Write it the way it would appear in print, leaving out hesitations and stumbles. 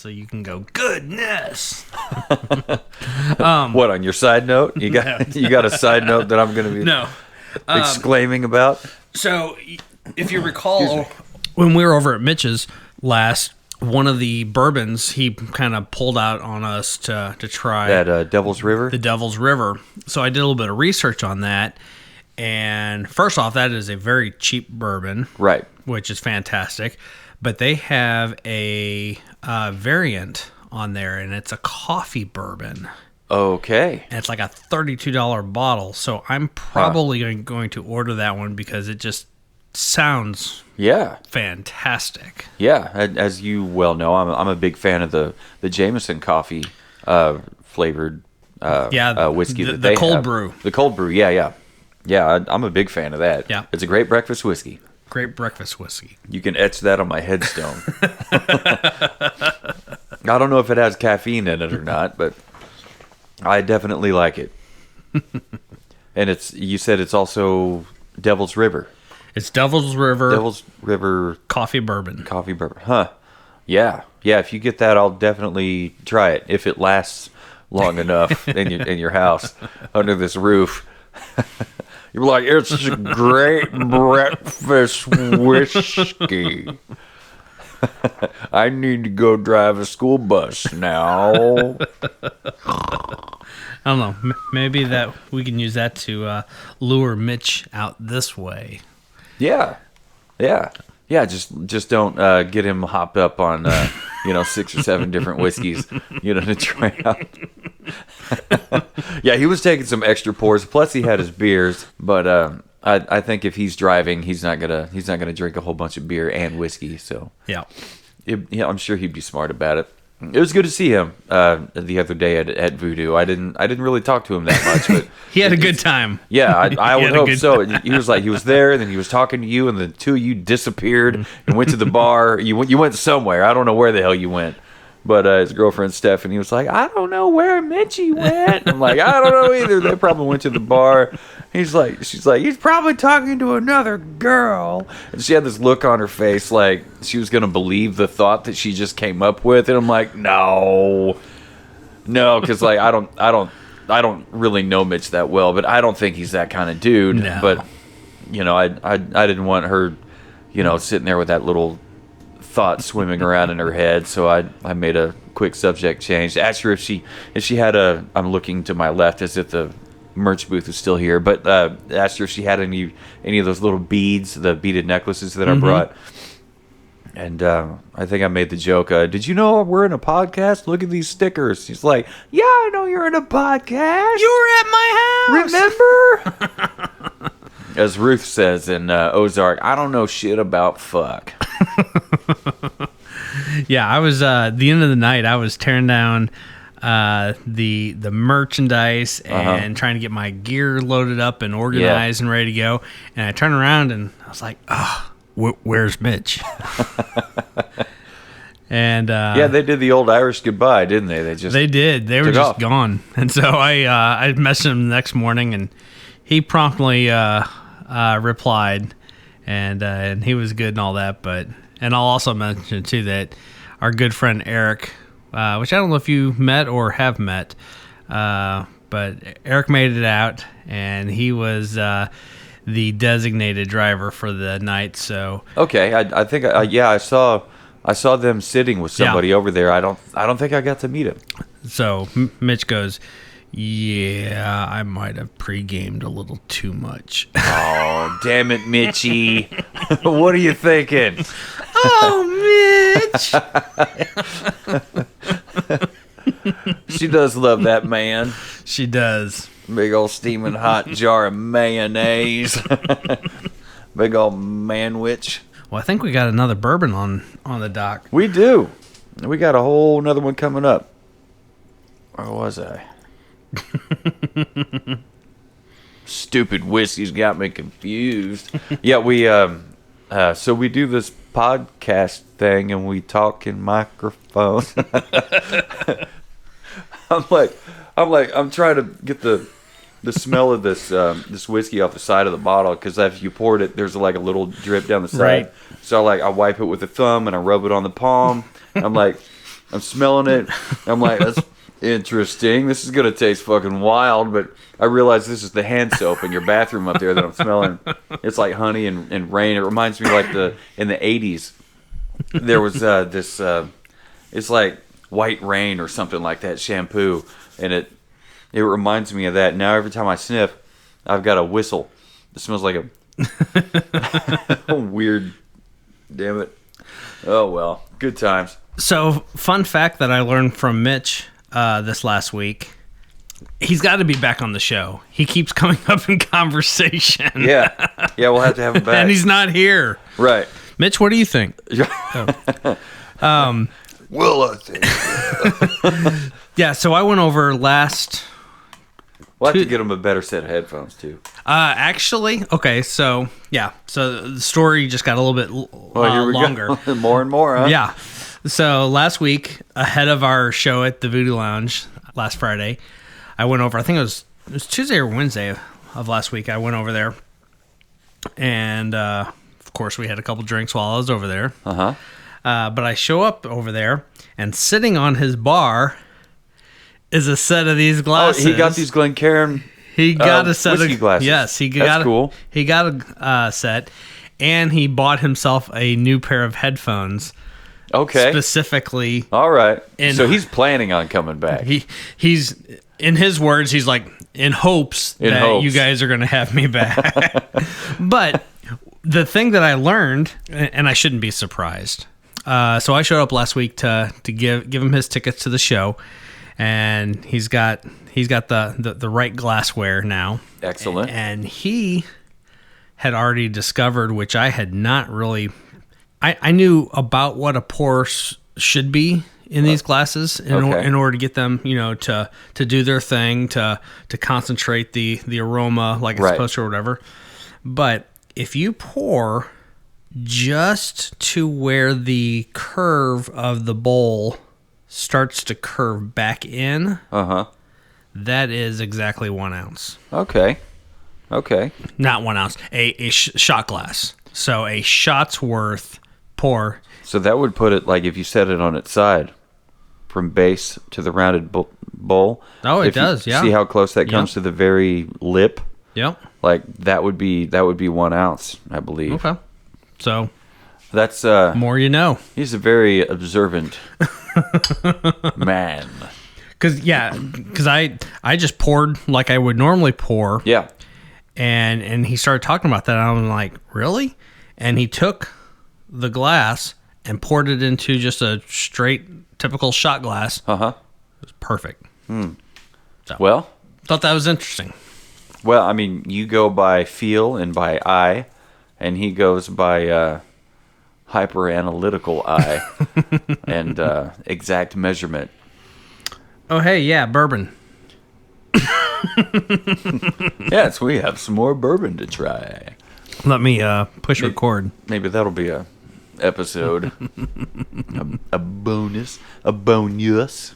so you can go, goodness. What, on your side note? You got a side note that I'm going to be exclaiming about? So, if you recall, when we were over at Mitch's last, one of the bourbons he kind of pulled out on us to try. That Devil's River? The Devil's River. So I did a little bit of research on that. And first off, that is a very cheap bourbon. Right. Which is fantastic. But they have a variant on there, and it's a coffee bourbon. Okay. And it's like a $32 bottle. So I'm probably going to order that one because it just sounds fantastic. Yeah, as you well know, I'm a big fan of the Jameson coffee flavored whiskey that they have. The cold brew. The cold brew, yeah. I'm a big fan of that. Yeah, it's a great breakfast whiskey. Great breakfast whiskey. You can etch that on my headstone. I don't know if it has caffeine in it or not, but I definitely like it. And you said it's also Devil's River. It's Devil's River coffee bourbon. Huh. Yeah. If you get that, I'll definitely try it if it lasts long enough in your house under this roof. You're like, it's a great breakfast whiskey. I need to go drive a school bus now. I don't know. Maybe that we can use that to lure Mitch out this way. Yeah. Just don't get him hopped up on 6 or 7 different whiskeys, to try out. Yeah, he was taking some extra pours. Plus, he had his beers. But I think if he's driving, he's not gonna drink a whole bunch of beer and whiskey. So yeah, I'm sure he'd be smart about it. It was good to see him the other day at Voodoo. I didn't really talk to him that much, but he had a good time. Yeah, I would hope so. He was there, and then he was talking to you, and the two of you disappeared and went to the bar. You went somewhere. I don't know where the hell you went. But his girlfriend Stephanie was like, I don't know where Mitchie went. I'm like, I don't know either. They probably went to the bar. She's like, he's probably talking to another girl. And she had this look on her face like she was gonna believe the thought that she just came up with. And I'm like, no, because like I don't really know Mitch that well, but I don't think he's that kind of dude. No. But I didn't want her, sitting there with that little thought swimming around in her head, so I made a quick subject change. Asked her if she had I'm looking to my left as if the merch booth is still here, but asked her if she had any of those little beads, the beaded necklaces that I brought. And I think I made the joke, did you know we're in a podcast? Look at these stickers. She's like, yeah, I know you're in a podcast. You were at my house. Remember? As Ruth says in Ozark, I don't know shit about fuck. Yeah, I was at the end of the night, I was tearing down the merchandise and trying to get my gear loaded up and organized and ready to go. And I turned around and I was like, oh, where's Mitch? And they did the old Irish goodbye, didn't they? They did. They were just gone. And so I messaged him the next morning, and he promptly replied, and he was good and all that. And I'll also mention too that our good friend Eric, which I don't know if you met or have met, but Eric made it out, and he was the designated driver for the night. So okay, I think I saw them sitting with somebody over there. I don't think I got to meet him. So Mitch goes, yeah, I might have pre-gamed a little too much. Oh, damn it, Mitchie. What are you thinking? Oh, Mitch. She does love that man. She does. Big old steaming hot jar of mayonnaise. Big old manwich. Well, I think we got another bourbon on the dock. We do. We got a whole another one coming up. Where was I? Stupid whiskey's got me confused. Yeah, we so we do this podcast thing and we talk in microphones. I'm trying to get the smell of this whiskey off the side of the bottle, because if you poured it, there's like a little drip down the side. Right. So I wipe it with the thumb and I rub it on the palm. I'm like, I'm smelling it. I'm like, that's interesting. This is going to taste fucking wild, but I realize this is the hand soap in your bathroom up there that I'm smelling. It's like honey and rain. It reminds me like in the 80s, there was this, it's like White Rain or something like that shampoo, and it reminds me of that. Now every time I sniff, I've got a whistle. It smells like a weird, damn it. Oh, well, good times. So, fun fact that I learned from Mitch this last week. He's got to be back on the show. He keeps coming up in conversation. Yeah, we'll have to have him back. And he's not here. Right. Mitch, what do you think? Well, I think. Yeah, so I went over last... We'll have to get him a better set of headphones, too. Actually, okay, so, yeah. So, the story just got a little bit longer. More and more, huh? Yeah. So, last week, ahead of our show at the Voodoo Lounge, last Friday, I went over, I think it was Tuesday or Wednesday of last week, I went over there. And, of course, we had a couple drinks while I was over there. Uh-huh. But I show up over there, and sitting on his bar is a set of these glasses. Oh, he got these Glencairn. He got a set whiskey of glasses. Yes, That's cool. He got a set, and he bought himself a new pair of headphones. Okay. Specifically. All right. So he's planning on coming back. He's in his words. He's like in hopes you guys are going to have me back. But the thing that I learned, and I shouldn't be surprised. So I showed up last week to give him his tickets to the show. And he's got the right glassware now. Excellent. And he had already discovered, which I had not really. I knew about what a pour should be in these glasses in order to get them, to do their thing, to concentrate the aroma like it's supposed to or whatever. But if you pour just to where the curve of the bowl starts to curve back in, that is exactly 1 ounce. Okay. Not 1 ounce, a shot glass. So a shot's worth pour. So that would put it like if you set it on its side from base to the rounded bowl. Oh, it does, yeah. See how close that comes to the very lip? Yep. Like that would be 1 ounce, I believe. Okay. So that's more you know. He's a very observant man. Because I just poured like I would normally pour. Yeah. And he started talking about that. And I was like, really? And he took the glass and poured it into just a straight, typical shot glass. It was perfect. So, well, thought that was interesting. Well, I mean, you go by feel and by eye, and he goes by hyper-analytical eye and exact measurement. Oh, hey, yeah, bourbon. Yes, we have some more bourbon to try. Let me push record. Maybe that'll be a episode. a bonus. A bonus.